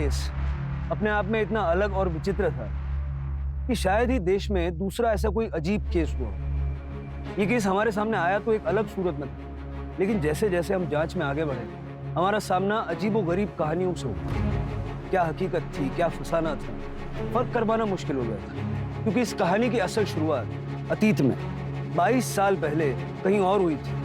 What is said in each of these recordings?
Case अपने आप में इतना अलग और विचित्र था कि शायद ही देश में दूसरा ऐसा कोई अजीब केस हुआ। ये केस हमारे सामने आया तो एक अलग सूरत में था, लेकिन जैसे जैसे हम जांच में आगे बढ़े हमारा सामना अजीबोगरीब कहानियों से हुआ। क्या हकीकत थी, क्या फसाना था, फर्क कर पाना मुश्किल हो गया था, क्योंकि इस कहानी की असल शुरुआत अतीत में 22 साल पहले कहीं और हुई थी।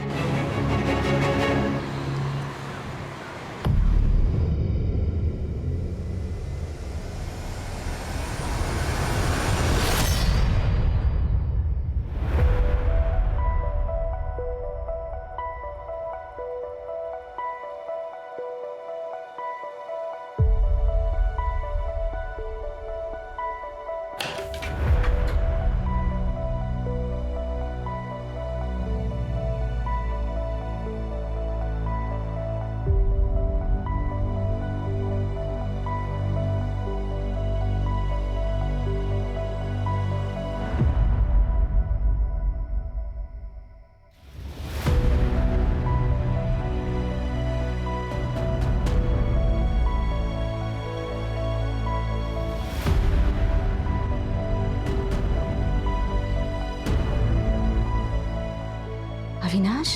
अविनाश,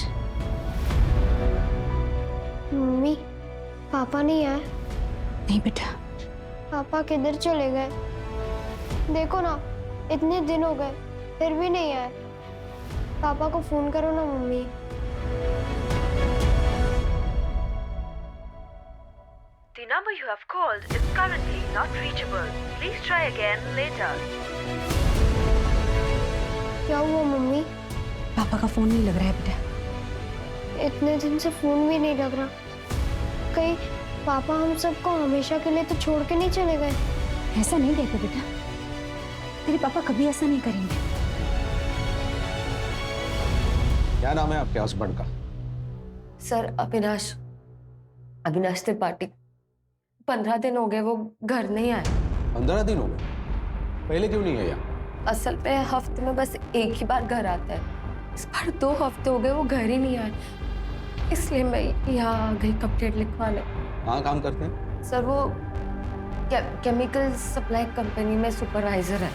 मम्मी, पापा नहीं आए। नहीं बेटा। पापा किधर चले गए? देखो ना, इतने दिन हो गए फिर भी नहीं आए। पापा को फोन करो ना mummy. The number you have called is currently not reachable. Please try again later. क्या हुआ मम्मी? पापा का फोन नहीं लग रहा है बेटा। इतने दिन से फोन भी नहीं लग रहा। कहीं पापा हम सबको हमेशा के लिए तो छोड़ के नहीं चले गए? ऐसा नहीं कहते बेटा, तेरे पापा कभी ऐसा नहीं करेंगे। क्या नाम है आपके हस्बैंड का? सर अविनाश, अविनाश त्रिपाठी। 15 दिन हो गए वो घर नहीं आए। 15 दिन हो गए? पहले क्यों नहीं आया? असल पे हफ्ते में बस एक ही बार घर आता है। इस बार 2 हफ्ते हो गए वो घर ही नहीं आए, इसलिए मैं यहाँ आ गई कंप्लेंट लिखवाने। कहाँ काम करते हैं? सर वो केमिकल सप्लाई कंपनी में सुपरवाइजर है।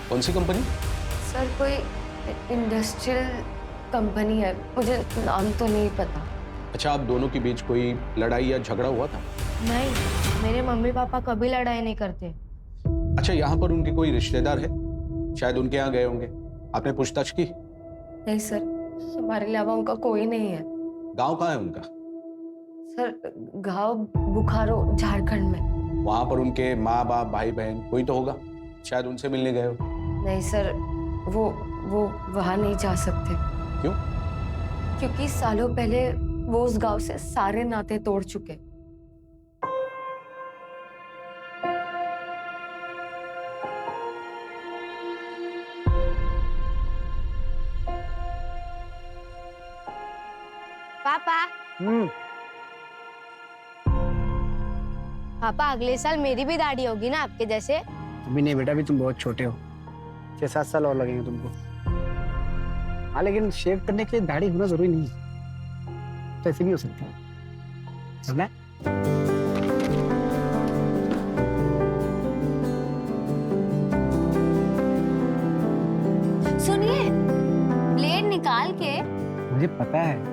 कौन सी कंपनी? सर कोई इंडस्ट्रियल कंपनी है, मुझे नाम तो नहीं पता। अच्छा, आप दोनों के बीच कोई लड़ाई या झगड़ा हुआ था? नहीं, मेरे मम्मी पापा कभी लड़ाई नहीं करते। अच्छा, यहाँ पर उनके कोई रिश्तेदार है? शायद उनके यहाँ गए होंगे, आपने पूछताछ की? नहीं सर, हमारे अलावा उनका कोई नहीं है। गांव कहाँ है उनका? सर गांव बुखारो, झारखंड में। वहां पर उनके माँ बाप भाई बहन कोई तो होगा, शायद उनसे मिलने गए हो। नहीं सर, वो वहां नहीं जा सकते। क्यों? क्योंकि सालों पहले वो उस गांव से सारे नाते तोड़ चुके। पापा, पापा अगले साल मेरी भी दाढ़ी होगी ना आपके जैसे? अभी नहीं बेटा, अभी तुम बहुत छोटे हो। 6-7 साल और लगेंगे तुमको। हाँ, लेकिन शेव करने के लिए दाढ़ी होना जरूरी नहीं है, तो ऐसे भी हो सकती है। समझा? सुनिए, ब्लेड निकाल के। मुझे पता है।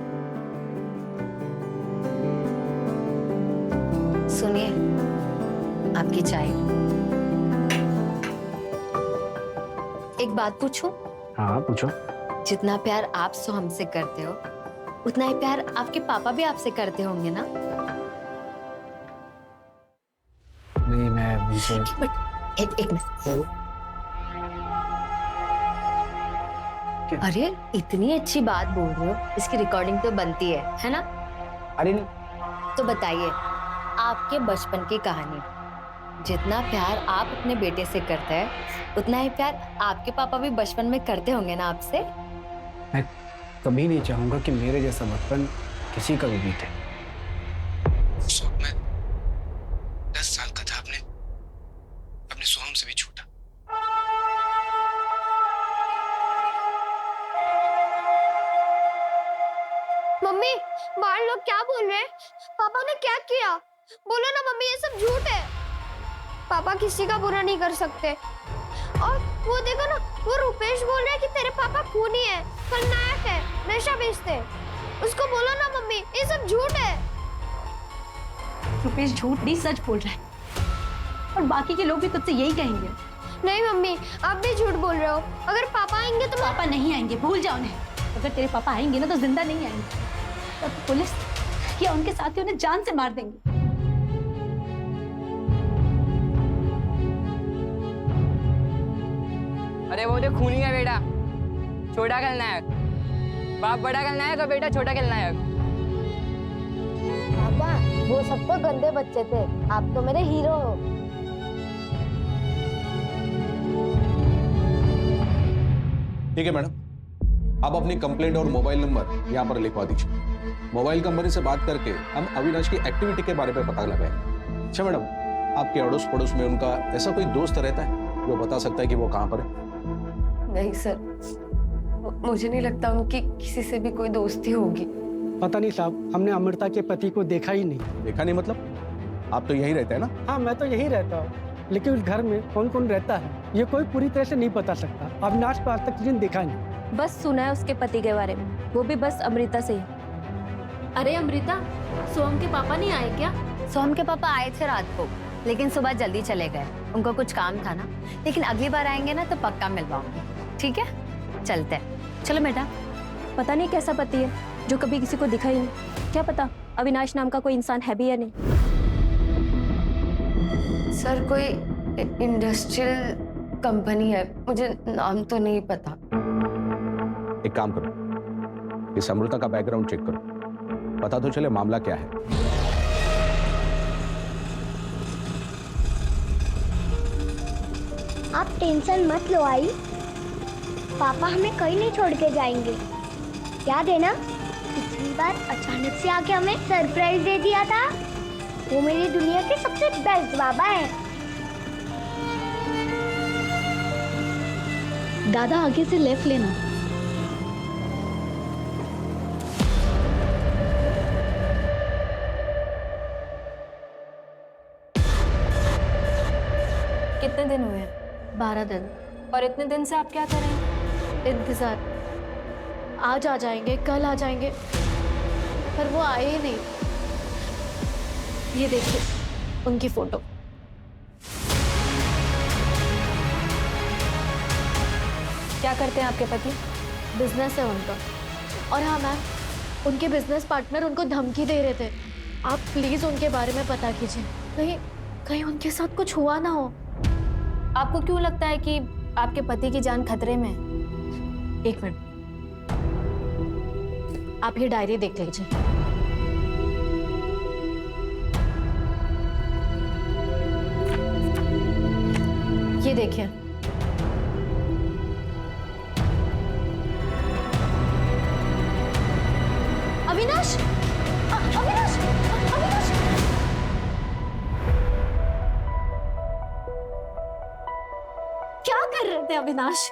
सुनिए, आपकी चाय। एक बात पूछूं? हाँ पूछो। जितना प्यार आप सो हमसे करते हो, उतना ही प्यार आपके पापा भी आपसे करते होंगे ना? नहीं, मैं उनसे एक मिनट। अरे इतनी अच्छी बात बोल रहे हो, इसकी रिकॉर्डिंग तो बनती है ना? अरे तो बताइए, आपके बचपन की कहानी। जितना प्यार आप अपने बेटे से करते हैं, उतना ही प्यार आपके पापा भी बचपन में करते होंगे ना आपसे? मैं कभी नहीं चाहूंगा कि मेरे जैसा बचपन किसी का भी बीते। उस वक्त मैं 10 साल का था, अपने सोहम से भी छोटा। मम्मी, बाहर लोग क्या बोल रहे हैं? पापा ने क्या किया? बोलो ना मम्मी, ये सब झूठ है। पापा किसी का बुरा नहीं कर सकते। और वो देखो ना, वो रुपेश बोल रहा है कि तेरे पापा खूनी है, खलनायक है, नशा बेचते हैं। उसको बोलो ना मम्मी, ये सब झूठ है। रुपेश झूठ नहीं सच बोल रहा है, और बाकी के लोग भी तुझसे यही कहेंगे। नहीं मम्मी, आप भी झूठ बोल रहे हो। अगर पापा आएंगे तो पापा नहीं आएंगे, भूल जाओ उन्हें। अगर तेरे पापा आएंगे ना तो जिंदा नहीं आएंगे, तब पुलिस या उनके साथी उन्हें जान से मार देंगे। अरे वो जो खूनी है बेटा, छोटा खलनायक। बाप बड़ा खलनायक और बेटा छोटा खलनायक। पापा वो सब तो गंदे बच्चे थे, आप तो मेरे हीरो हो। ठीक है मैडम, आप अपनी कंप्लेंट और मोबाइल नंबर यहाँ पर लिखवा दीजिए। मोबाइल कंपनी से बात करके हम अविनाश की एक्टिविटी के बारे में पता लगाएंगे। अच्छा मैडम, आपके अड़ोस पड़ोस में उनका ऐसा कोई दोस्त रहता है जो बता सकता है कि वो कहाँ पर है? नहीं सर, मुझे नहीं लगता उनकी किसी से भी कोई दोस्ती होगी। पता नहीं साहब, हमने अमृता के पति को देखा ही नहीं। देखा नहीं मतलब? आप तो यहीं रहते हैं ना? हाँ, मैं तो यहीं रहता हूँ, लेकिन उस घर में कौन कौन रहता है ये कोई पूरी तरह से नहीं बता सकता। अविनाश को आज तक किसी ने देखा नहीं। बस सुना है उसके पति के बारे में, वो भी बस अमृता से ही। अरे अमृता, सोहम के पापा नहीं आए क्या? सोहम के पापा आए थे रात को, लेकिन सुबह जल्दी चले गए। उनको कुछ काम था ना, लेकिन अगली बार आएंगे ना तो पक्का मिलवाऊंगी। ठीक है, चलते हैं। चलो बेटा। पता नहीं कैसा पति है जो कभी किसी को दिखा ही नहीं। क्या पता अविनाश नाम का कोई इंसान है भी या नहीं। सर कोई इंडस्ट्रियल कंपनी है, मुझे नाम तो नहीं पता। एक काम करो, इस अमृता का बैकग्राउंड चेक करो, पता तो चले मामला क्या है। आप टेंशन मत लो आई, पापा हमें कहीं नहीं छोड़ के जाएंगे। याद है ना, पिछली बार अचानक से आके हमें सरप्राइज दे दिया था। वो मेरी दुनिया के सबसे बेस्ट बाबा है। दादा आगे से लेफ्ट लेना। कितने दिन हुए? 12 दिन। और इतने दिन से आप क्या कर रहे हैं? इंतजार। आज आ जाएंगे, कल आ जाएंगे, पर वो आए ही नहीं। ये देखिए उनकी फोटो। क्या करते हैं आपके पति? बिजनेस है उनका। और हाँ मैम, उनके बिजनेस पार्टनर उनको धमकी दे रहे थे। आप प्लीज उनके बारे में पता कीजिए, कहीं कहीं उनके साथ कुछ हुआ ना हो। आपको क्यों लगता है कि आपके पति की जान खतरे में है? एक मिनट, आप ये डायरी देख लीजिए। ये देखिए, अविनाश, अविनाश, अविनाश, क्या कर रहे थे अविनाश?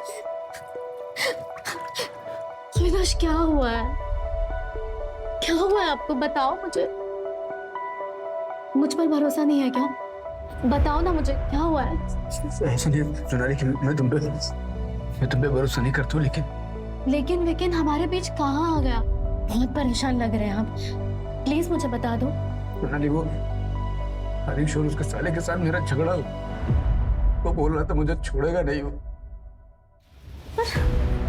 अविनाश क्या हुआ है? क्या हुआ है आपको? बताओ मुझे। मुझ पर भरोसा नहीं है क्या? बताओ ना मुझे, क्या हुआ है? ऐसा नहीं सोनाली कि मैं तुम पे भरोसा नहीं करता हूँ, लेकिन हमारे बीच कहाँ आ गया? बहुत परेशान लग रहे हैं आप, प्लीज मुझे बता दो। सोनाली वो हरीश और उसके साले के साथ मेरा झगड़ा, वो बोल रहा था मुझे छोड़ेगा नहीं। वो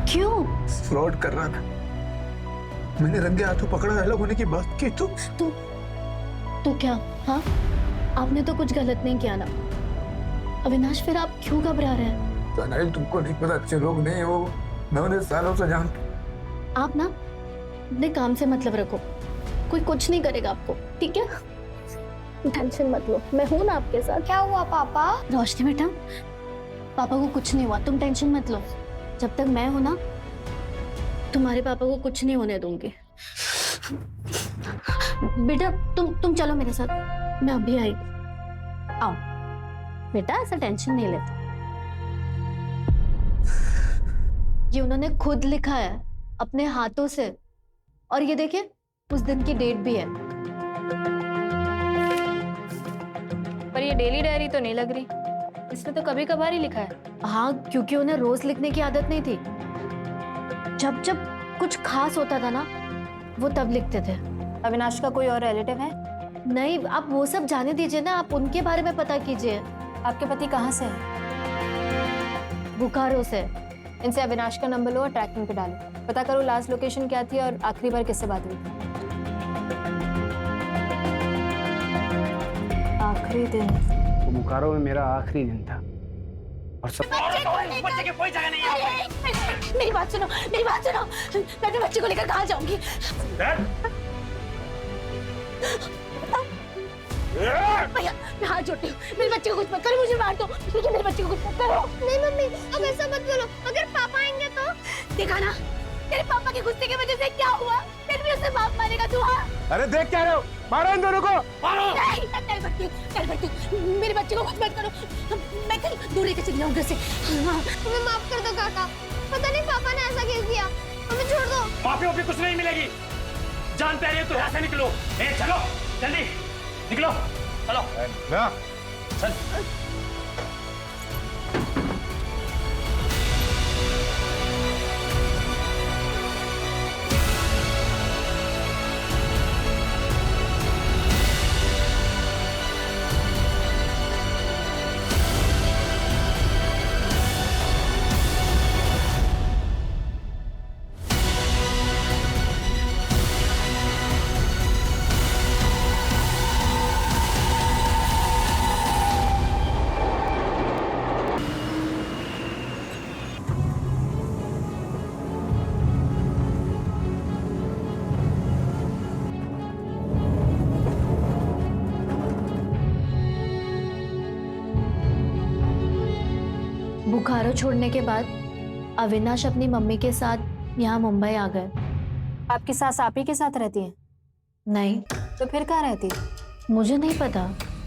क्यों? फ्रॉड कर रहा था। मैंने रंगे हाथों पकड़ा, अलग होने की बात की तो क्या? हाँ, आपने तो कुछ गलत नहीं किया ना अविनाश, फिर आप क्यों घबरा रहे हैं? सोनाली तुमको नहीं पता, अच्छे लोग नहीं हो, मैं उन्हें सालों से जानता। आप ना अपने काम से मतलब रखो, कोई कुछ नहीं करेगा आपको, ठीक है? टेंशन मत लो, मैं हूं ना आपके साथ। क्या हुआ पापा? रोशनी बेटा, पापा को कुछ नहीं हुआ, तुम टेंशन मत लो। जब तक मैं हूं ना, तुम्हारे पापा को कुछ नहीं होने दूंगी। बेटा तुम चलो मेरे साथ, मैं अभी आई। आओ बेटा, ऐसा टेंशन नहीं लेते। ये उन्होंने खुद लिखा है अपने हाथों से, और ये देखिए उस दिन की डेट भी है। पर ये डेली डायरी तो नहीं लग रही, इसने तो कभी कभार ही लिखा है। हाँ, क्योंकि उन्हें रोज लिखने की आदत नहीं थी। जब जब कुछ खास होता था ना, वो तब लिखते थे। अविनाश का कोई और रिलेटिव है? नहीं, आप वो सब जाने दीजिए ना, आप उनके बारे में पता कीजिए। आपके पति कहाँ से है? बुखारो से। इनसे अविनाश का नंबर लो और ट्रैकिंग पे डालो, पता करो लास्ट लोकेशन क्या थी और आखिरी बार किससे बात हुई थी। आखिरी दिन तो बुखारो में मेरा आखिरी दिन था और सब बच्चे की कोई जगह नहीं है। मेरी बात सुनो, मेरी बात सुनो। मैं अपने बच्चे को लेकर कहाँ जाऊंगी? भैया, मैं हाथ जोड़ती हूँ, मेरे बच्चे को कुछ मत करो, मुझे मार दो, लेकिन मेरे बच्चे को कुछ मत करो। नहीं मम्मी, अब ऐसा मत बोलो, अगर पापा आएंगे तो? देखा ना, तेरे पापा के गुस्से की वजह से क्या हुआ? फिर भी उसे बाप मारेगा तू? हाँ, अरे देख क्या रहे हो, मारो इन दोनों को, मारो। नहीं, मेरे बच्चे को कुछ मत करो, मैं कहीं दूर लेकर चली जाऊँ घर से। हमें माफ कर दो काका, पता नहीं पापा ने ऐसा क्यों किया, हमें छोड़ दो। माफी वाफी कुछ नहीं मिलेगी, जान पे आ रही है तो यहाँ से निकलो। चलो जल्दी निकलो, चलो चल। बुखारो छोड़ने के बाद अविनाश अपनी मम्मी के साथ यहाँ मुंबई आ गए। आपकी सास आप ही के साथ रहती है? नहीं। तो फिर कहाँ रहती? मुझे नहीं पता।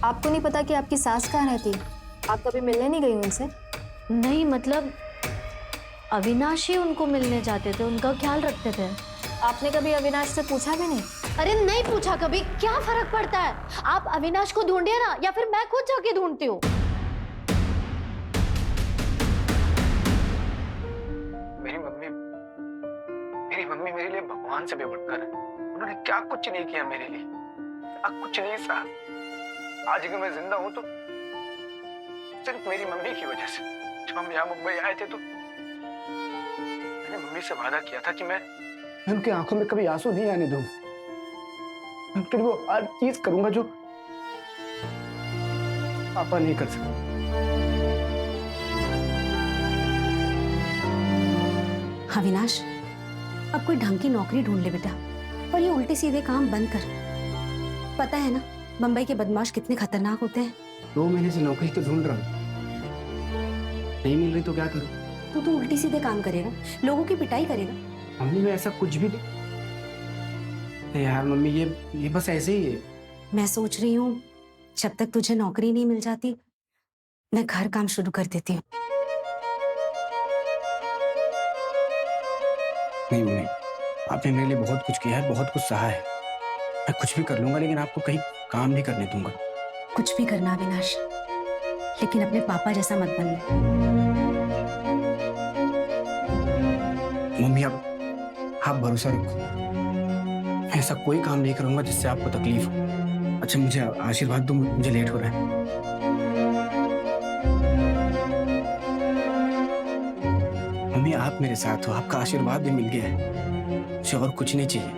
आपको नहीं पता कि आपकी सास कहाँ रहती? आप कभी मिलने नहीं गई उनसे? नहीं, मतलब अविनाश ही उनको मिलने जाते थे, उनका ख्याल रखते थे। आपने कभी अविनाश से पूछा भी नहीं? अरे नहीं पूछा कभी, क्या फर्क पड़ता है? आप अविनाश को ढूंढिए ना, या फिर मैं खुद जाके ढूंढती हूँ। मेरी मम्मी मेरे लिए भगवान से भी बढ़कर है। उन्होंने क्या कुछ नहीं किया मेरे लिए, क्या कुछ नहीं सहा। आज अगर मैं जिंदा हूं तो सिर्फ मेरी मम्मी की वजह से। जब हम यहाँ मुंबई आए थे तो मैंने मम्मी से वादा किया था कि मैं उनकी आंखों में कभी आंसू नहीं आने दूंगा। मैं उनके लिए वो हर चीज करूंगा जो पापा नहीं कर सकते। अविनाश, अब कोई ढंग की नौकरी ढूंढ ले बेटा, और ये उल्टे सीधे काम बंद कर। पता है ना मुंबई के बदमाश कितने खतरनाक होते हैं। 2 महीने से नौकरी तो ढूंढ रहा हूँ, नहीं मिल रही तो क्या करूँ? तो उल्टे सीधे काम करेगा, लोगों की पिटाई करेगा। मम्मी मैं ऐसा कुछ भी नहीं। यार मम्मी ये बस ऐसे ही है। मैं सोच रही हूँ जब तक तुझे नौकरी नहीं मिल जाती मैं घर काम शुरू कर देती हूँ। नहीं मम्मी, आपने मेरे लिए बहुत कुछ किया है, बहुत कुछ सहा है। मैं कुछ भी कर लूंगा, लेकिन आपको कहीं काम नहीं करने दूंगा। कुछ भी करना अविनाश, लेकिन अपने पापा जैसा मत बनना। मम्मी आप भरोसा रखो, मैं ऐसा कोई काम नहीं करूंगा जिससे आपको तकलीफ हो। अच्छा मुझे आशीर्वाद दो, मुझे लेट हो रहा है। मम्मी आप मेरे साथ हो, आपका आशीर्वाद भी मिल गया है, मुझे और कुछ नहीं चाहिए।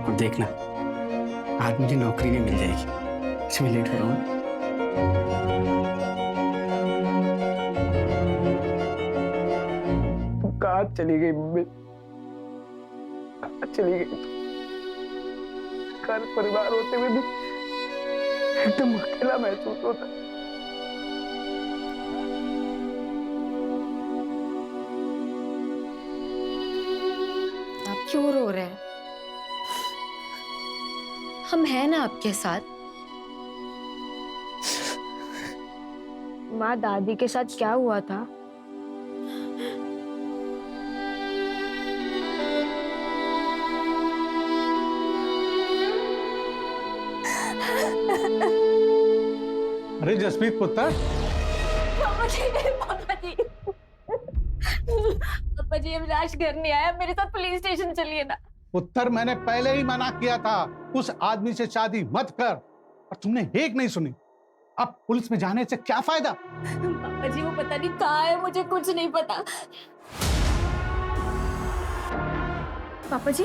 और देखना आज मुझे नौकरी भी मिल जाएगी। अच्छा मैं लेट हो रहा हूँ। कहाँ चली गई मम्मी, कहाँ चली गई? घर परिवार होते हुए भी एकदम अकेला महसूस होता है। आप क्यों रो रहे हैं? हम हैं ना आपके साथ। माँ, दादी के साथ क्या हुआ था? अरे जसप्रीत पुत्र, पापा जी पापा जी अविनाश घर नहीं आया, मेरे साथ पुलिस स्टेशन चलिए ना। पुत्र मैंने पहले ही मना किया था उस आदमी से शादी मत कर, और तुमने एक नहीं सुनी। अब पुलिस में जाने से क्या फायदा? पापा जी वो पता नहीं कहाँ है, मुझे कुछ नहीं पता। पापा जी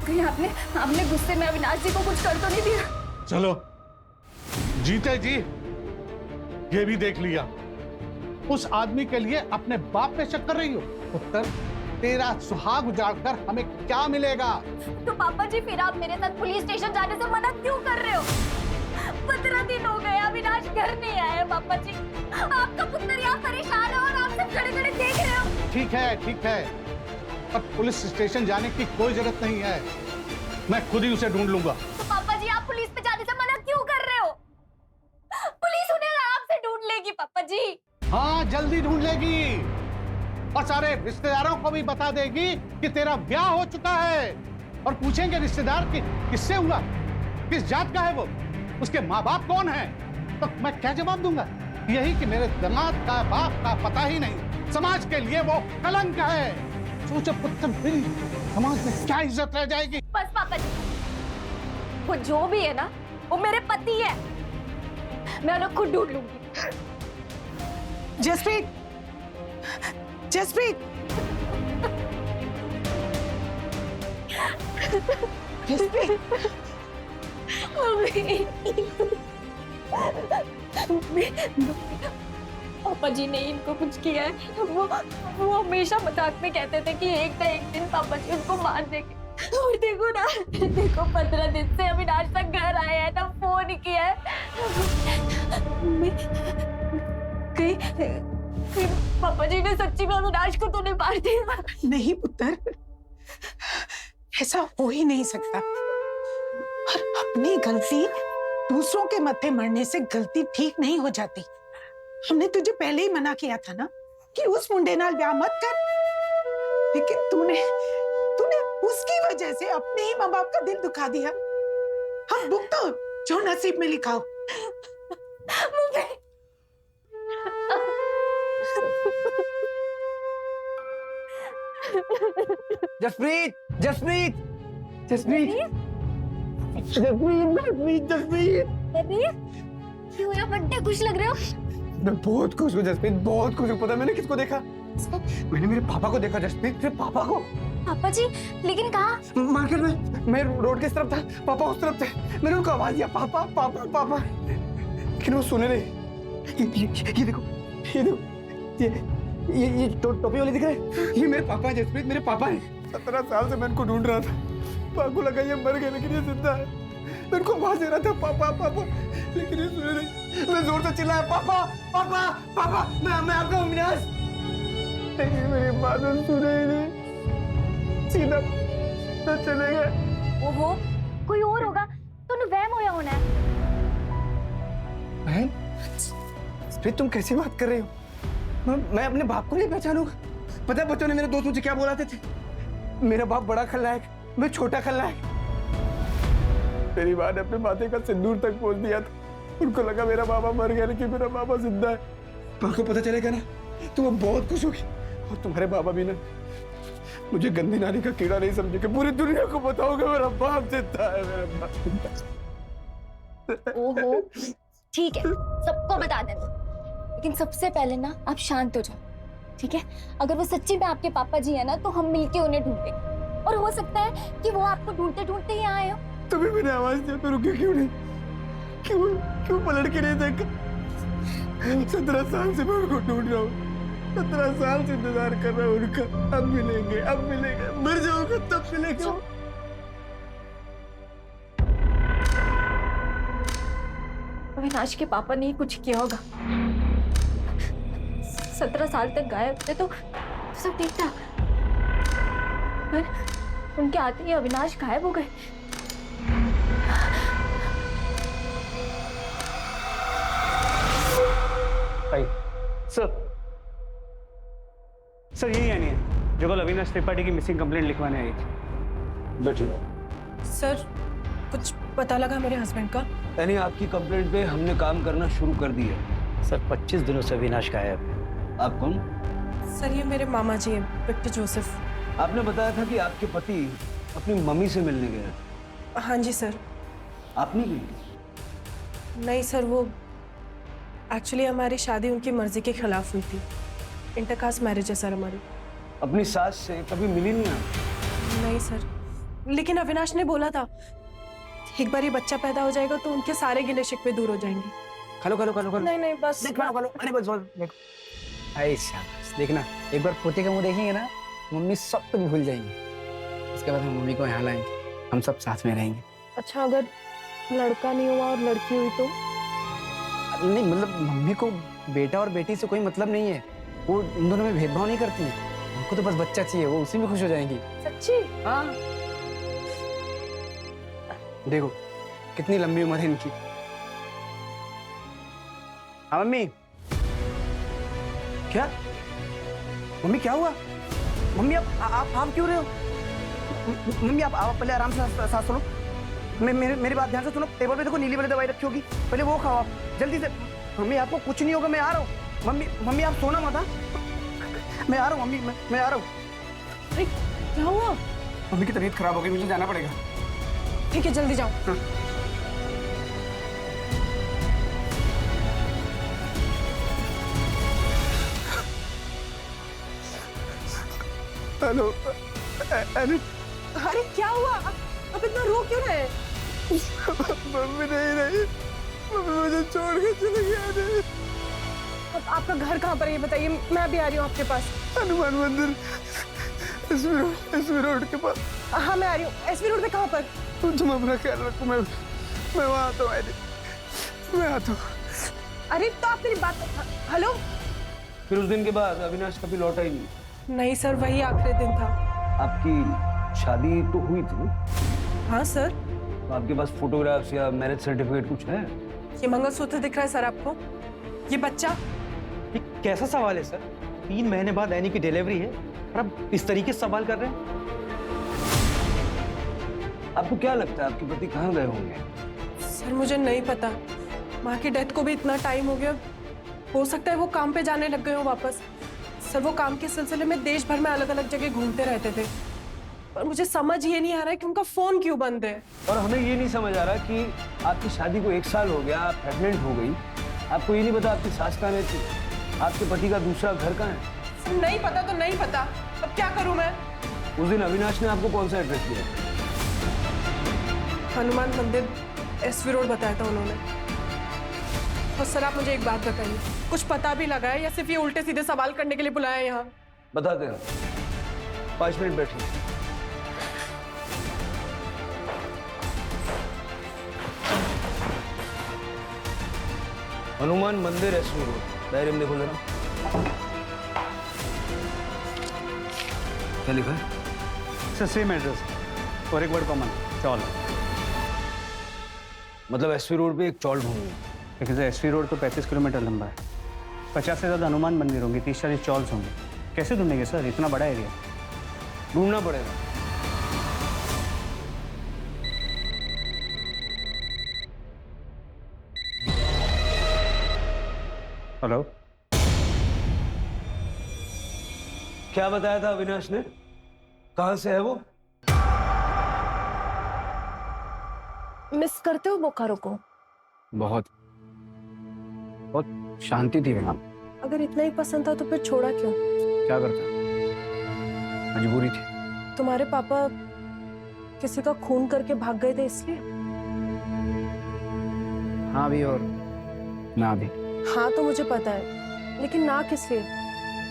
कहीं आपने गुस्से में अविनाश जी को कुछ कर तो नहीं दिया? चलो जीते जी ये भी देख लिया। उस आदमी के लिए अपने बाप पे शक कर रही हो। पुत्र तेरा सुहाग उजाड़कर हमें क्या मिलेगा? तो पापा जी फिर आप मेरे साथ पुलिस स्टेशन जाने से मना क्यों कर रहे हो? 15 दिन हो गए अविनाश घर नहीं आया। पापा जी आपका पुत्र यहाँ परेशान है और आप सब खड़े खड़े देख रहे हो। ठीक है, पर पुलिस स्टेशन जाने की कोई जरूरत नहीं है, मैं खुद ही उसे ढूंढ लूंगा। तो पापा जी आप पुलिस पे जाने से मना क्यों कर रहे हो? पुलिस उन्हें आपसे ढूंढ लेगी पापा जी। हाँ जल्दी ढूंढ लेगी, और सारे रिश्तेदारों को भी बता देगी कि तेरा ब्याह हो चुका है। और पूछेंगे रिश्तेदार कि किससे हुआ, किस जात का है वो, उसके माँ बाप कौन है, तो मैं क्या जवाब दूंगा? यही कि मेरे दामाद का बाप का पता ही नहीं, समाज के लिए वो कलंक है। सोचो पुत्र, मेरी समाज में क्या इज्जत रह जाएगी? बस पापा जी वो जो भी है ना वो मेरे पति है, मैं उन्हें खुद ढूंढ लूंगी। जसप्रीत, जसप्रीत, जसप्रीत, पापा जी ने इनको कुछ किया है। वो हमेशा मजाक में कहते थे कि एक ना एक दिन पापा जी उनको मार देंगे। और देखो ना, देखो 15 दिन से अविनाश तक घर आया है ना फोन किया है। कहीं पापा जी ने सच्ची में अविनाश को तो नहीं मार दिया? नहीं पुत्र, ऐसा हो ही नहीं सकता। और अपनी गलती दूसरों के मत्थे मरने से गलती ठीक नहीं हो जाती। हमने तुझे पहले ही मना किया था ना कि उस मुंडे नाल ब्याह मत कर, लेकिन तूने उसकी वजह से अपने ही माँ बाप का दिल दुखा दिया। हम भुगतो जो नसीब में लिखा हो। जसप्रीत, जसप्रीत, जसप्रीत, जसप्रीत, जसप्रीत, क्यों यार बड्डे खुश लग रहे हो? मैं बहुत खुश हूँ जसप्रीत, बहुत खुश हूँ। पता मैंने किसको देखा? मैंने मेरे पापा को देखा जसप्रीत, मेरे पापा को। पापा जी लेकिन कहाँ? मार्केट में, मैं रोड के इस तरफ था, पापा उस तरफ थे। मैंने उनको आवाज दिया पापा पापा पापा, लेकिन वो सुने नहीं। ये देखो, ये देखो, ये टोपी वाले दिख रहे हैं, ये मेरे पापा हैं जसप्रीत, मेरे पापा हैं। 17 साल से मैं इनको ढूंढ रहा था। पापा को लगा ये मर गए, लेकिन ये जिंदा है। मैं इनको आवाज दे रहा था पापा पापा, लेकिन ये सुने नहीं। मैं जोर से चिल्लाया पापा पापा पापा, मैं आपका अविनाश, लेकिन मेरी बात सुने ही नहीं, सीधा तो चले गए। ओहो कोई और होगा, तो वहम होया होना है। बहन, फिर तुम कैसी बात कर रही हो? मैं अपने बाप को नहीं पहचानूंगा? पता है बच्चों ने मेरे दोस्त मुझे क्या बोलाते थे? मेरा बाप बड़ा खलनायक, मैं छोटा खलनायक। मेरी माँ ने अपने माथे का सिंदूर तक पोंछ दिया था। उनको लगा मेरा बाबा मर गया, लेकिन मेरा बाबा जिंदा है। माँ को पता चलेगा ना तो वो बहुत खुश होगी। और तुम्हारे बाबा भी ना मुझे गंदी नाली का कीड़ा नहीं समझेंगे, पूरी दुनिया को बताओगे मेरा बाप जिंदा है, मेरा बाप जिंदा है। ओहो ठीक है, सबको बता देना, लेकिन सबसे पहले ना आप शांत हो जाओ, ठीक है? अगर वो सच्ची में आपके पापा जी है ना तो हम मिलके उन्हें ढूंढेंगे, और हो सकता है कि वो आपको ढूंढते ढूंढते ही आए हो। तुम्हें मैंने आवाज दिया तो रुके क्यों नहीं? क्यों पलट के नहीं देखा? 17 साल से मैं उनको ढूंढ रहा हूँ, 17 साल से इंतजार कर रहा हूँ उनका। अब मिलेंगे, अब मिलेंगे, मर जाऊंगा तब मिलेंगे। अविनाश के पापा ने ही कुछ किया होगा। 17 साल तक गायब थे तो सब ठीक था, पर उनके आते ही अविनाश गायब हो गए। सर यही यानी है जो कल अविनाश त्रिपाठी की मिसिंग कंप्लेंट लिखवाने आई थी। सर कुछ पता लगा मेरे हस्बैंड का? यानी आपकी कंप्लेंट पे हमने काम करना शुरू कर दिया है। सर 25 दिनों से अविनाश गायब है। आप कौन? सर ये मेरे मामा जी हैं, विक्टर जोसेफ। आपने बताया था कि आपके पति अपनी मम्मी से मिलने गए। हाँ जी सर। आप नहीं गई? नहीं सर, वो एक्चुअली हमारी शादी उनकी मर्जी के खिलाफ हुई थी। इंटरकास्ट मैरिज है सर हमारी। अपनी सास से कभी मिली नहीं आप? नहीं सर, लेकिन अविनाश ने बोला था एक बार ये बच्चा पैदा हो जाएगा तो उनके सारे गिले शिकवे दूर हो जाएंगे। खलो खलो खलो खलो। नहीं नहीं बस देख खलो खलो। अरे बस बस देखो। ऐसा देखना, एक बार पोते का मुंह देखेंगे ना, मम्मी सब कुछ भूल जाएंगी। उसके बाद हम मम्मी को यहाँ लाएंगे, हम सब साथ में रहेंगे। अच्छा, अगर लड़का नहीं हुआ और लड़की हुई तो? नहीं मतलब मम्मी को बेटा और बेटी से कोई मतलब नहीं है, वो इन दोनों में भेदभाव नहीं करती है। उनको तो बस बच्चा चाहिए, वो उसी में खुश हो जाएंगी। सच्ची? हाँ देखो कितनी लंबी उम्र है इनकी। हाँ मम्मी। क्या मम्मी क्या हुआ? मम्मी आप क्यों रहे हो? मम्मी आप पहले आराम से सांस लो। मेरी बात ध्यान से सुनो। टेबल पे देखो नीली वाली दवाई रखी होगी, पहले वो खाओ आप जल्दी से। मम्मी आपको कुछ नहीं होगा, मैं आ रहा हूँ। मम्मी आप सोना मत। मैं आ रहा हूँ मम्मी, मैं आ रहा हूँ। अरे क्या हुआ? मम्मी की तबीयत खराब हो गई, मुझे जाना पड़ेगा। ठीक है जल्दी जाओ। हेलो। अरे क्या हुआ? अब इतना रो क्यों रहे? मम्मी नहीं रही, मम्मी मुझे छोड़ के चली गई। अब आपका घर कहाँ पर है ये बताइए, मैं भी आ रही हूँ आपके पास। हनुमान मंदिर एसवी रोड के पास। हाँ मैं आ रही हूँ। एसवी रोड पे कहाँ पर? तुम अपना ख्याल रखो, मैं वहाँ आता हूँ। मैं आता हूँ। अरे तो आप मेरी बात। हेलो। फिर उस दिन के बाद अविनाश कभी लौटा ही नहीं? नहीं सर, वही आखिरी दिन था। आपकी शादी तो हुई थी? हाँ सर। तो आपके पास फोटोग्राफ्स या मैरिज सर्टिफिकेट कुछ है? ये मंगलसूत्र दिख रहा है सर आपको? ये बच्चा? ये कैसा सवाल है सर? 3 महीने बाद एनी की डिलीवरी है और आप इस तरीके से सवाल कर रहे हैं? आपको क्या लगता है आपके पति कहाँ गए होंगे? सर मुझे नहीं पता, माँ की डेथ को भी इतना टाइम हो गया, हो सकता है वो काम पे जाने लग गए हो वापस। सर वो काम के सिलसिले में देश भर में अलग अलग जगह घूमते रहते थे, पर मुझे समझ ये नहीं आ रहा है कि उनका फोन क्यों बंद है। और हमें ये नहीं समझ आ रहा कि आपकी शादी को 1 साल हो गया, आप प्रेग्नेंट हो गई, आपको ये नहीं पता आपकी सास कहाँ रहती, आपके पति का दूसरा घर कहाँ है? सर नहीं पता तो नहीं पता, अब क्या करूं मैं? उस दिन अविनाश ने आपको कौन सा एड्रेस दिया? हनुमान मंदिर एसवी रोड बताया था उन्होंने। और सर आप मुझे एक बात बताइए, कुछ पता भी लगा है या सिर्फ ये उल्टे सीधे सवाल करने के लिए बुलाया है यहाँ? बताते हैं, 5 मिनट बैठिए। हनुमान मंदिर एसवी रोड, डायरी में देखो जरा। क्या लिखा है? सर सेम एड्रेस और एक वर्ड कॉमन, चौल। मतलब एसवी रोड पे एक चौल ढूंढूंगा? लेकिन सर एसवी रोड तो 35 किलोमीटर लंबा है, 50 से ज़्यादा हनुमान मंदिर होंगे, 30-40 चौल्स होंगे। कैसे ढूंढेंगे सर, इतना बड़ा एरिया? ढूंढना पड़ेगा। हेलो। क्या बताया था अविनाश ने? कहां से है वो? मिस करते हो बोकारो को? बहुत शांति थी वहाँ। अगर इतना ही पसंद था तो फिर छोड़ा क्यों? क्या करता, मजबूरी थी। तुम्हारे पापा किसी का खून करके भाग गए थे इसलिए? हाँ भी और ना भी। हाँ तो मुझे पता है, लेकिन ना किस लिए?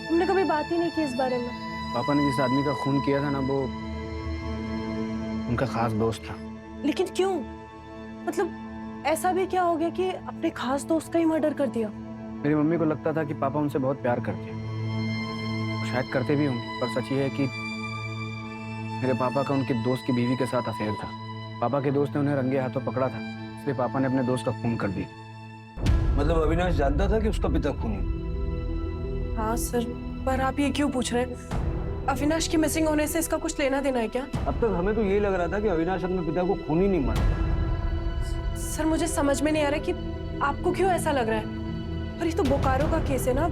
तुमने कभी बात ही नहीं की इस बारे में। पापा ने जिस आदमी का खून किया था ना, वो उनका खास दोस्त था। लेकिन क्यों? मतलब ऐसा भी क्या हो गया कि अपने खास दोस्त का ही मर्डर कर दिया? मेरी मम्मी को लगता था कि पापा उनसे बहुत प्यार करते हैं, शायद करते भी होंगे, पर सच ये है कि मेरे पापा का उनके दोस्त की बीवी के साथ अफेयर था। पापा के दोस्त ने उन्हें रंगे हाथों पकड़ा था, इसलिए पापा ने अपने दोस्त का खून कर दिया। मतलब अविनाश जानता था कि उसका पिता खूनी? हाँ सर, पर आप ये क्यों पूछ रहे हैं? अविनाश की मिसिंग होने से इसका कुछ लेना देना है क्या? अब तक हमें तो यही लग रहा था कि अविनाश अपने पिता को खूनी नहीं मानता, सर मुझे समझ में नहीं आ रहा कि आपको क्यों ऐसा लग रहा है। और ये तो बोकारो का केस है ना,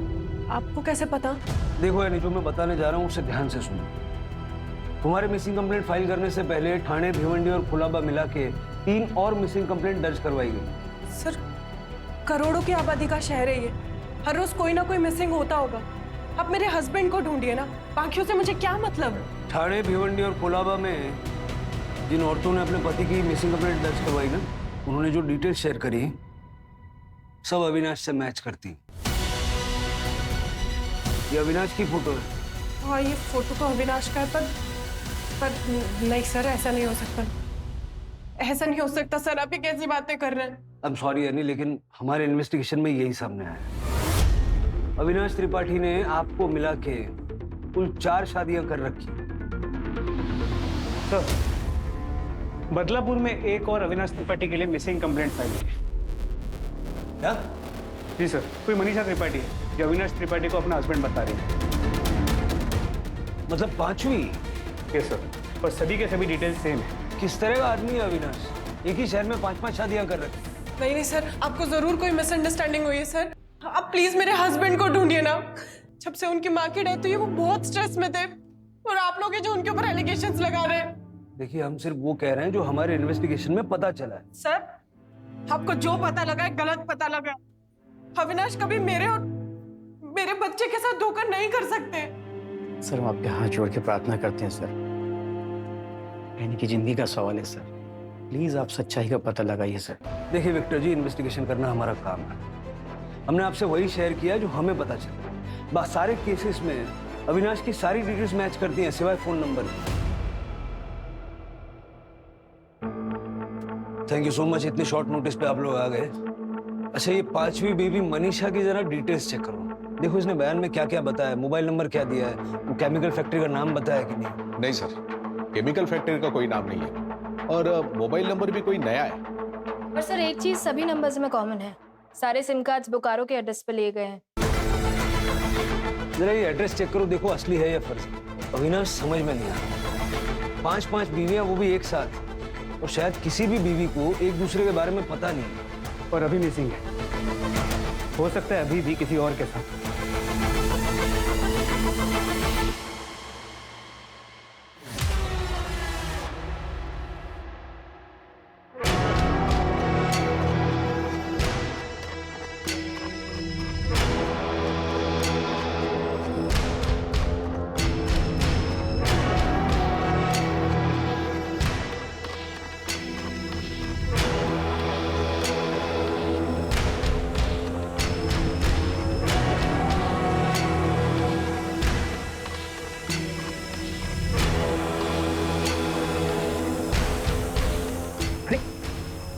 आपको कैसे पता? देखो यानी जो मैं बताने जा रहा हूँ उसे ध्यान से सुनो। तुम्हारे मिसिंग कंप्लेंट फाइल करने से पहले ठाणे, भिवंडी और कुलाबा मिला के 3 और मिसिंग कंप्लेंट दर्ज करवाई गई। सर करोड़ों की आबादी का शहर है ये, हर रोज कोई ना कोई मिसिंग होता होगा। आप मेरे हस्बैंड को ढूंढिए ना, बाकियों से मुझे क्या मतलब? ठाणे, भिवंडी और कोलाबा में जिन औरतों ने अपने पति की मिसिंग कंप्लेंट दर्ज करवाई ना, उन्होंने जो डिटेल शेयर करी सब अविनाश से मैच करती। ये अविनाश की फोटो है। हाँ ये फोटो तो अविनाश का है, पर नहीं सर, ऐसा नहीं हो सकता, ऐसा नहीं हो सकता सर। आप ये कैसी बातें कर रहे हैं? आई एम सॉरी यानी, लेकिन हमारे इन्वेस्टिगेशन में यही सामने आया। अविनाश त्रिपाठी ने आपको मिला के कुल 4 शादियां कर रखी। सर बदलापुर में एक और अविनाश त्रिपाठी के लिए मिसिंग कंप्लेंट फाइल हुई। क्या? जी सर, कोई मनीषा त्रिपाठी है जो अविनाश त्रिपाठी को अपना हस्बैंड बता रही है। मतलब 5वीं? यस सर, और सभी के सभी डिटेल्स सेम है। किस तरह का आदमी है अविनाश? एक ही शहर में 5-5 शादियां कर रखी। नहीं सर, आपको जरूर कोई मिसअंडरस्टैंडिंग हुई है सर। आप प्लीज मेरे हस्बैंड को ढूंढिए ना। जब से उनकी माँ की डेथ हुई वो बहुत स्ट्रेस में थे, और आप लोग जो उनके ऊपर एलिगेशंस लगा रहे हैं। देखिए हम सिर्फ वो कह रहे हैं जो हमारे इन्वेस्टिगेशन में पता चला है। सर आपको जो पता लगा है गलत पता लगा। अविनाश कभी मेरे और मेरे बच्चे के साथ धोखा नहीं कर सकते। सर हम आपके हाथ जोड़ के प्रार्थना करते हैं सर, यानी कि जिंदगी का सवाल है सर, प्लीज आप सच्चाई का पता लगाइए सर। देखिए विक्टर जी, इन्वेस्टिगेशन करना हमारा काम है। हमने आपसे वही शेयर किया जो हमें पता चला। बस सारे केसेस में अविनाश की सारी डिटेल्स मैच करती हैं सिवाय फोन नंबर के। थैंक यू सो मच, इतने शॉर्ट नोटिस पे आप लोग आ गए। अच्छा ये 5वीं बेबी मनीषा की जरा डिटेल्स चेक करो। देखो इसने बयान में क्या क्या बताया, मोबाइल नंबर क्या दिया है, वो केमिकल फैक्ट्री का नाम बताया कि नहीं? नहीं सर, केमिकल फैक्ट्री का कोई नाम नहीं है, और मोबाइल नंबर भी कोई नया है। पर सर एक चीज सभी नंबर्स में कॉमन है, सारे सिम कार्ड्स बोकारो के एड्रेस पे लिए गए हैं। जरा ये एड्रेस चेक करो, देखो असली है या फर्जी। अविनाश समझ में नहीं आ रहा। 5-5 बीवियां, वो भी एक साथ, और शायद किसी भी बीवी को एक दूसरे के बारे में पता नहीं है। और अभी मिसिंग है, हो सकता है अभी भी किसी और के साथ।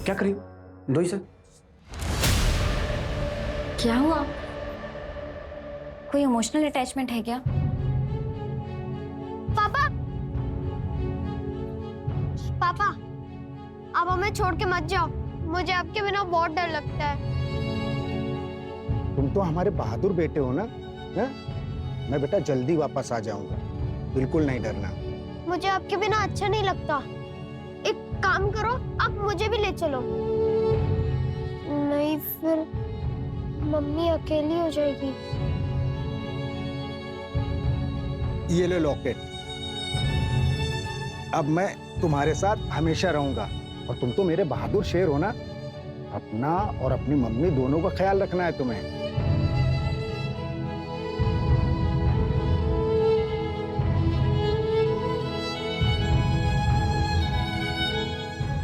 क्या करी दो सर? क्या हुआ? कोई इमोशनल अटैचमेंट है क्या? पापा, पापा, आप हमें छोड़ के मत जाओ, मुझे आपके बिना बहुत डर लगता है। तुम तो हमारे बहादुर बेटे हो ना, है? मैं बेटा जल्दी वापस आ जाऊंगा, बिल्कुल नहीं डरना। मुझे आपके बिना अच्छा नहीं लगता। एक काम करो, आप मुझे भी ले चलो। नहीं फिर मम्मी अकेली हो जाएगी। ये ले लॉकेट, अब मैं तुम्हारे साथ हमेशा रहूंगा, और तुम तो मेरे बहादुर शेर हो ना। अपना और अपनी मम्मी दोनों का ख्याल रखना है तुम्हें।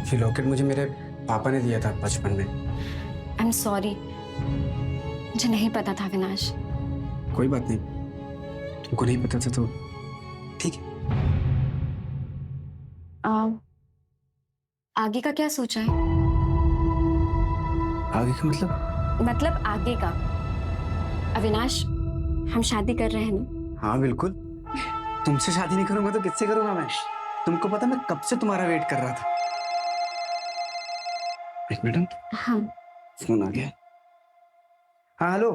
ये लॉकेट मुझे मेरे पापा ने दिया था बचपन में। आई एम सॉरी, मुझे नहीं पता था अविनाश। कोई बात नहीं, तुमको नहीं पता था तो ठीक है। आगे का क्या सोचा है? आगे का मतलब आगे का। अविनाश, हम शादी कर रहे हैं ना? हाँ बिल्कुल। तुमसे शादी नहीं करूंगा तो किससे करूंगा मैं? तुमको पता मैं कब से तुम्हारा वेट कर रहा था। एक मिनट। हाँ फोन आ गया। हाँ हेलो।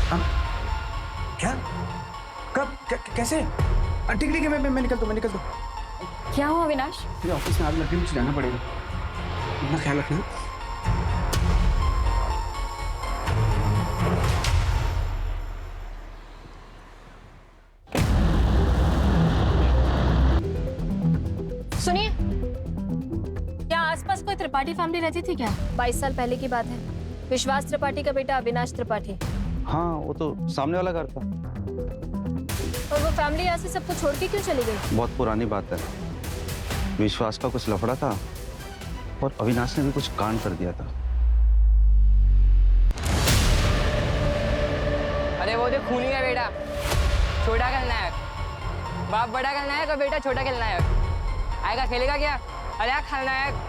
हाँ क्या? कब? कैसे? ठीक है मैं निकलता हूँ। क्या हुआ अविनाश? मेरे ऑफिस में आग लग गई, मुझे जाना पड़ेगा। अपना ख्याल रखना। त्रिपाठी फैमिली रहती थी क्या? 22 साल पहले की बात है। विश्वास त्रिपाठी का बेटा अविनाश त्रिपाठी। हाँ, वो तो सामने वाला घर था। और वो फैमिली यहाँ से सबको छोड़ के क्यों चली गई? बहुत पुरानी बात है। विश्वास का कुछ लफड़ा था और अविनाश ने भी कुछ कांड कर दिया था। अरे वो जो खूनी का बेटा, छोटा खलनायक। बाप बड़ा खलनायक और बेटा छोटा खलनायक। आएगा खेलेगा क्या? अरे यार खलनायक।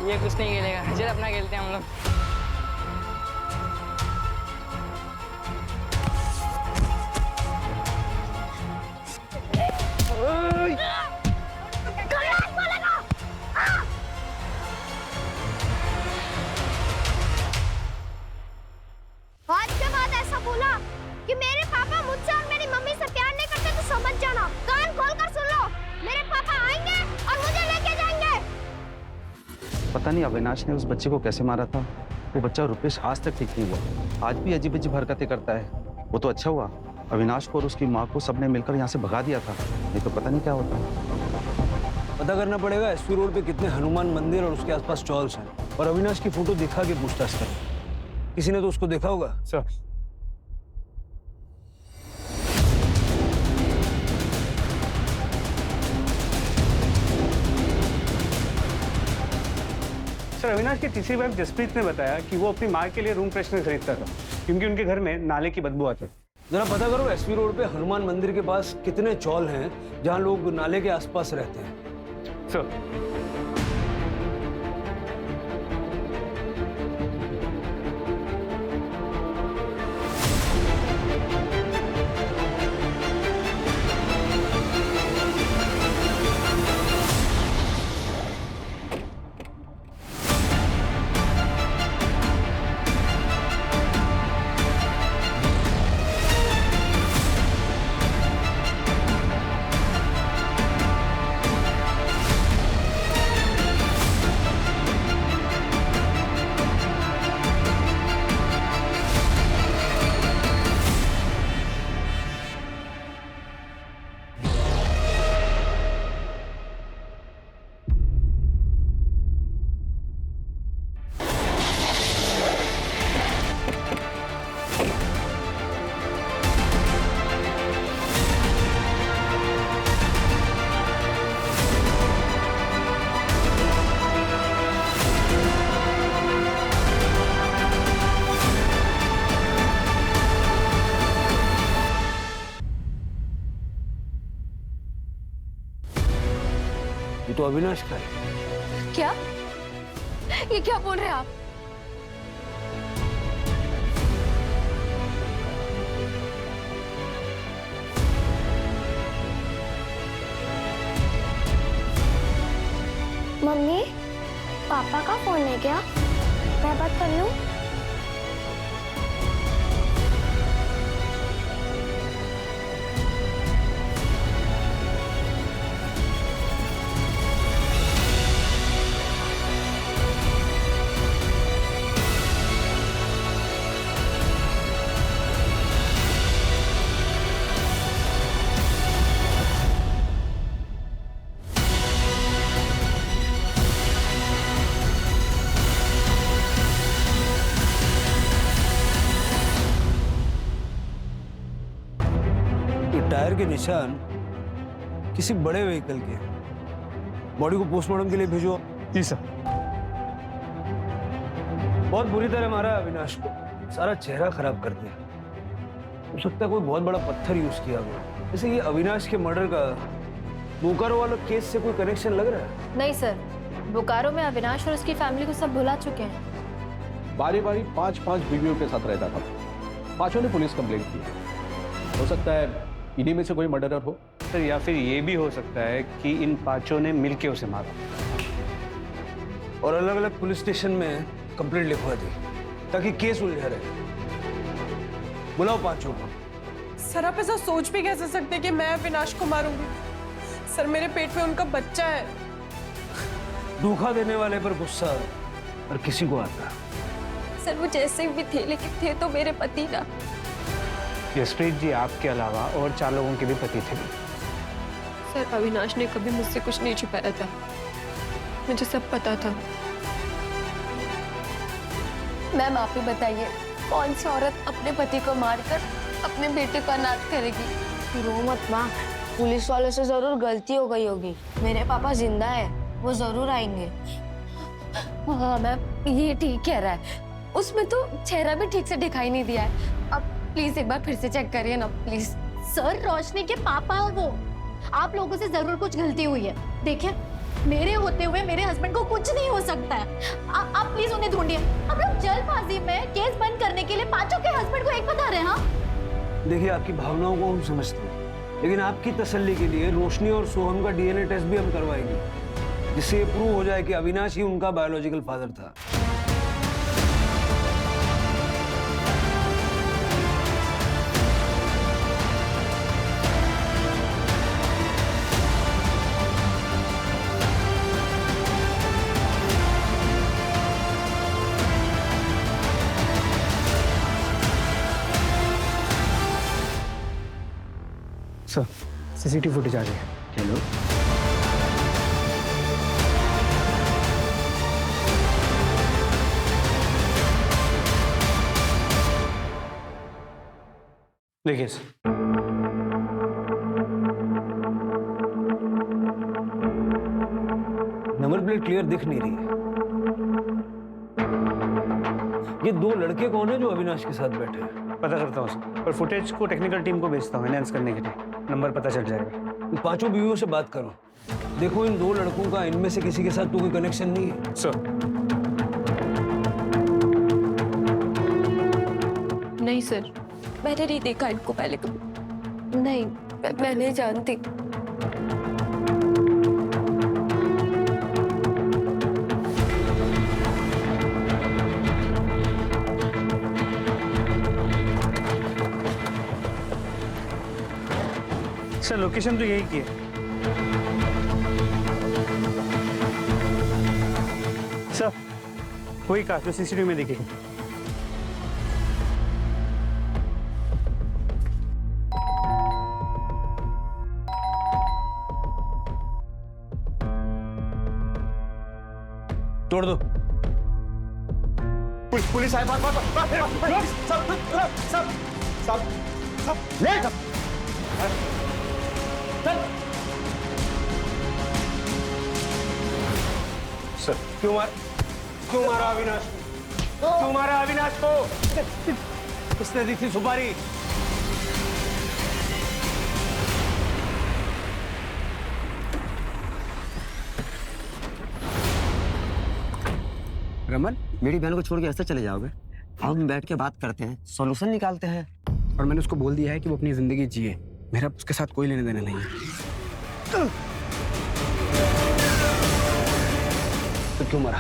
ये कुछ नहीं खेलेगा, चल अपना खेलते हैं हम लोग। आज के बाद ऐसा बोला कि मेरे पापा मुझसे और मेरी मम्मी से प्यार नहीं करते तो समझ जाना। कान खोलकर सुन लो, मेरे पापा आएंगे और मुझे लेके जाएंगे। पता नहीं अविनाश ने उस बच्चे को कैसे मारा था। वो बच्चा रुपेश आज तक ठीक नहीं हुआ, आज भी अजीब अजीब हरकतें करता है। वो तो अच्छा हुआ अविनाश को और उसकी माँ को सबने मिलकर यहाँ से भगा दिया था, नहीं तो पता नहीं क्या होता। पता करना पड़ेगा एसपी रोड पे कितने हनुमान मंदिर और उसके आसपास चौल्स हैं, और अविनाश की फोटो दिखा के पूछताछ करें। किसी ने तो उसको देखा होगा। सर सर, अविनाश की तीसरी वाइफ जसप्रीत ने बताया कि वो अपनी माँ के लिए रूम फ्रेशनर खरीदता था क्योंकि उनके घर में नाले की बदबू आती। जरा पता करो एसपी रोड पे हनुमान मंदिर के पास कितने चौल हैं जहाँ लोग नाले के आसपास रहते हैं। सर ये तो अविनाश का है। क्या? ये क्या बोल रहे हैं आप? मम्मी, पापा का फोन है क्या? मैं बात कर लूं? टायर के निशान किसी बड़े व्हीकल के। बॉडी को पोस्टमार्टम के लिए भेजो। जी सर। बहुत बुरी तरह मारा अविनाश को, सारा चेहरा खराब कर दिया। हो सकता है कोई बहुत बड़ा पत्थर यूज किया हुआ। जैसे ये अविनाश के मर्डर का बोकारो वाला केस से कोई कनेक्शन लग रहा है? नहीं सर, बोकारो में अविनाश और उसकी फैमिली को सब भुला चुके हैं। बारी बारी 5-5 बीवियों के साथ रहता था। पांचों ने पुलिस कंप्लेंट की। हो सकता है इन्हीं में से कोई मर्डरर हो सर, या फिर ये भी हो सकता है कि इन पांचों ने मिलके उसे मारा और अलग अलग पुलिस स्टेशन में कंप्लेंट लिखवा दी ताकि केस उलझा रहे। बुलाओ पांचों को। सर आप ऐसा सोच भी कैसे सकते हैं कि मैं अविनाश को मारूंगी? सर मेरे पेट में उनका बच्चा है। धोखा देने वाले पर गुस्सा और किसी को आता। सर वो जैसे भी थे लेकिन थे तो मेरे पति ना। जसप्रीत जी आपके अलावा और 4 लोगों के भी पति थे। सर अविनाश ने कभी मुझसे कुछ नहीं छुपाया था, मुझे सब पता था। मैम आप ही बताइए, कौन सी औरत अपने पति को मारकर अपने बेटे को अनाथ करेगी? रो मत माँ, पुलिस वालों से जरूर गलती हो गई होगी। मेरे पापा जिंदा है, वो जरूर आएंगे। हाँ मैम, ये ठीक कह रहा है, उसमें तो चेहरा भी ठीक से दिखाई नहीं दिया है। अब प्लीज एक बार फिर से चेक करिए ना प्लीज। सर रोशनी के पापा हो वो, आप लोगों से जरूर कुछ गलती हुई है। देखिए मेरे होते हुए मेरे हस्बैंड को कुछ नहीं हो सकता है। आप प्लीज उन्हें ढूंढिए। हम लोग जल्दबाजी में केस बंद करने के लिए पांचों के हस्बैंड को एक बता रहे हैं। हाँ देखिए आपकी भावनाओं को हम समझते हैं, लेकिन आपकी तसल्ली के लिए रोशनी और सोहम का डीएनए टेस्ट भी हम करवाएंगे, जिससे ये प्रूव हो जाए कि अविनाश ही उनका बायोलॉजिकल फादर था। सर सीसीटीवी फुटेज आ रही है। हेलो, देखिए सर, नंबर प्लेट क्लियर दिख नहीं रही है। ये दो लड़के कौन है जो अविनाश के साथ बैठे हैं? पता करता हूँ सर, और फुटेज को टेक्निकल टीम को भेजता हूँ एनहांस करने के लिए। नंबर पता चल जाएगा। इन पांचों बीवियों से बात करो, देखो इन दो लड़कों का इनमें से किसी के साथ तो कोई कनेक्शन नहीं है। सर नहीं सर, मैंने नहीं देखा इनको पहले कभी। नहीं, मैं नहीं जानती। सर लोकेशन तो यही की है। सर वही कार जो सीसीटीवी में दिखेगी। तोड़ दो। पुलिस आए, सब ले सर क्यों मारा अविनाश को? क्यों मारा अविनाश को? किसने दी थी सुपारी? रमन, मेरी बहन को छोड़ के ऐसे चले जाओगे? हम बैठ के बात करते हैं, सॉल्यूशन निकालते हैं। और मैंने उसको बोल दिया है कि वो अपनी जिंदगी जिए, मेरा उसके साथ कोई लेने देना नहीं है। तो क्यों मारा?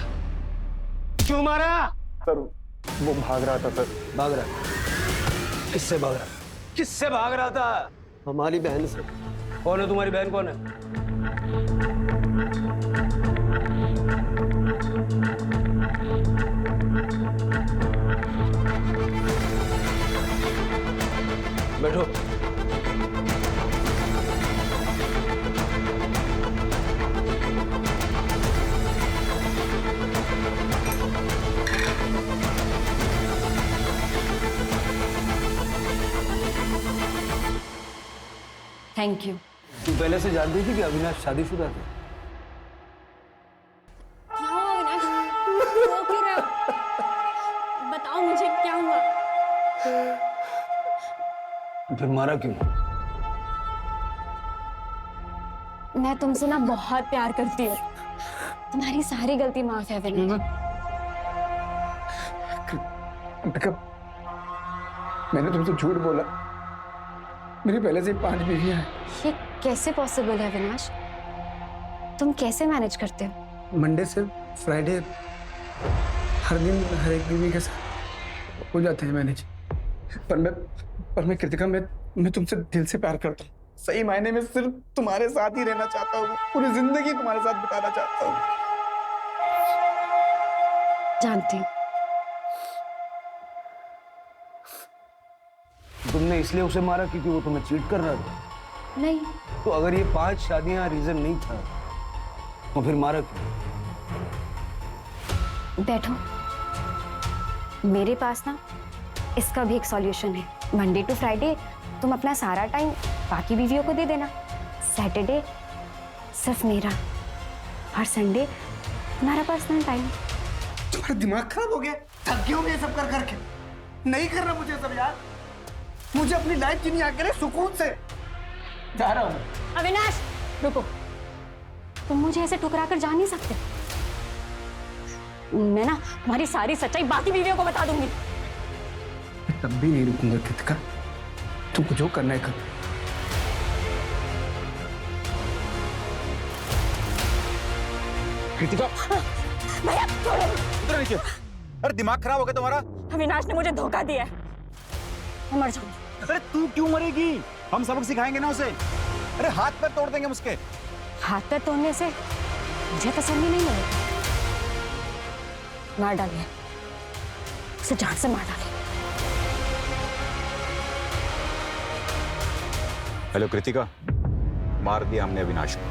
क्यों मारा? सर वो भाग रहा था सर। भाग रहा? किससे भाग रहा? किससे भाग रहा था? हमारी बहन से। कौन है तुम्हारी बहन? कौन है? बैठो। Thank you. तू पहले से जानती थी कि अविनाश शादीशुदा थे? क्या हुआ अविनाश? रो क्यों रहे हो? बताओ मुझे क्या हुआ? फिर मारा क्यों? मैं तुमसे ना बहुत प्यार करती हूँ, तुम्हारी सारी गलती माफ है अविनाश। मैंने तुमसे झूठ बोला, मेरी पहले से 5 बीवियां हैं। ये कैसे पॉसिबल है अविनाश? तुम कैसे मैनेज करते हो? मंडे से फ्राइडे हर दिन हर एक बीवी के साथ हो जाते हैं मैनेज। पर मैं कृतिका, मैं तुमसे दिल से प्यार करता हूँ। सही मायने में सिर्फ तुम्हारे साथ ही रहना चाहता हूँ, पूरी जिंदगी तुम्हारे साथ बिताना चाहता हूँ। जानती हूँ। तुमने इसलिए उसे मारा क्योंकि वो तुम्हें चीट कर रहा था? नहीं। तो अगर ये 5 शादियां रीजन नहीं था तो फिर मारा क्यों? बैठो, मेरे पास ना इसका भी एक सॉल्यूशन है। मंडे टू फ्राइडे तुम अपना सारा टाइम बाकी बीवियों को दे देना, सैटरडे सिर्फ मेरा, हर संडे तुम्हारा पर्सनल टाइम। तुम्हारा दिमाग खराब हो गया? थक गया हूं मैं ये सब कर करके। नहीं करना मुझे सब यार। मुझे अपनी लाइफ जीनी आके रे सुकून से। जा रहा हूं। अविनाश रुको, तुम मुझे ऐसे ठुकरा कर जा नहीं सकते। मैं ना तुम्हारी सारी सच्चाई बाकी बीवियों को बता दूंगी। मैं तब भी नहीं रुकूंगा कृतिका, तुमको जो करना है कर। कृतिका भैया छोड़ो। उधर नीचे। अरे दिमाग खराब हो गया तुम्हारा? अविनाश ने मुझे धोखा दिया है, मैं मर जाऊंगी। अरे तू क्यों मरेगी? हम सबक सिखाएंगे ना उसे। अरे हाथ पैर तोड़ देंगे हम उसके। हाथ पैर तोड़ने से मुझे तसल्ली नहीं मिलेगी। मार डालिए उसे, जान से मार डालिए। हेलो कृतिका, मार दिया हमने अविनाश को।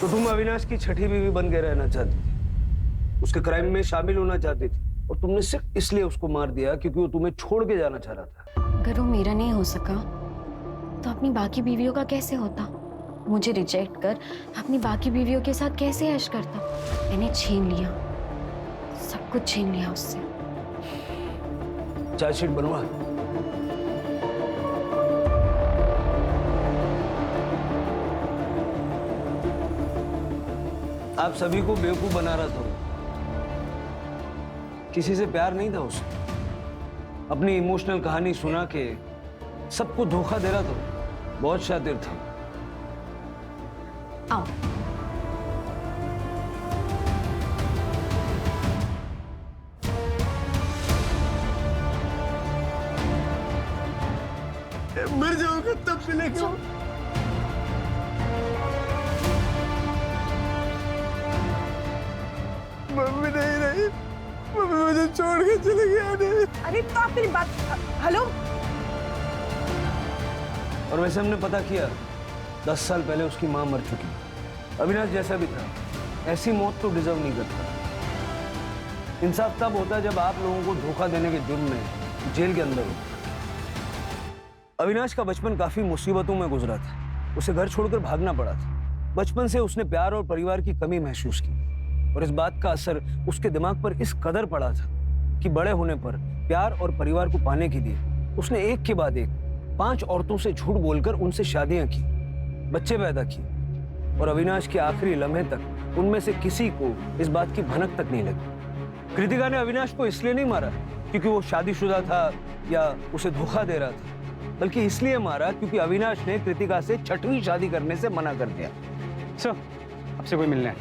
तो तुम अविनाश की छठी बीवी बन के रहना चाहती थी, उसके क्राइम में शामिल होना चाहती थी, और तुमने सिर्फ इसलिए उसको मार दिया क्योंकि वो तुम्हें छोड़ के जाना चाह रहा था। अगर वो मेरा नहीं हो सका तो अपनी बाकी बीवियों का कैसे होता? मुझे रिजेक्ट कर अपनी बाकी बीवियों के साथ कैसे ऐश करता? मैंने छीन लिया, सब कुछ छीन लिया उससे। चार्जशीट बनवा। आप सभी को बेवकूफ बना रहा था, किसी से प्यार नहीं था उसे, अपनी इमोशनल कहानी सुना के सबको धोखा दे रहा था, बहुत शातिर था। आओ मर जाऊंगा तब मिलेगा। मम्मी नहीं रही, मम्मी मुझे छोड़ के चले गया। अरे तो आप मेरी बात, हेलो। और वैसे हमने पता किया 10 साल पहले उसकी मां मर चुकी। अविनाश जैसा भी था, ऐसी मौत तो डिजर्व नहीं करता। इंसाफ तब होता है जब आप लोगों को धोखा देने के जुर्म में जेल के अंदर हो। अविनाश का बचपन काफी मुसीबतों में गुजरा था, उसे घर छोड़कर भागना पड़ा था। बचपन से उसने प्यार और परिवार की कमी महसूस की, और इस बात का असर उसके दिमाग पर इस कदर पड़ा था कि बड़े होने पर प्यार और परिवार को पाने के लिए उसने एक के बाद एक 5 औरतों से झूठ बोलकर उनसे शादियां की, बच्चे पैदा किए, और अविनाश के आखिरी लम्हे तक उनमें से किसी को इस बात की भनक तक नहीं लगी। कृतिका ने अविनाश को इसलिए नहीं मारा क्योंकि वो शादीशुदा था या उसे धोखा दे रहा था, बल्कि इसलिए मारा क्योंकि अविनाश ने कृतिका से 6वीं शादी करने से मना कर दिया। सर, आपसे कोई मिलना है?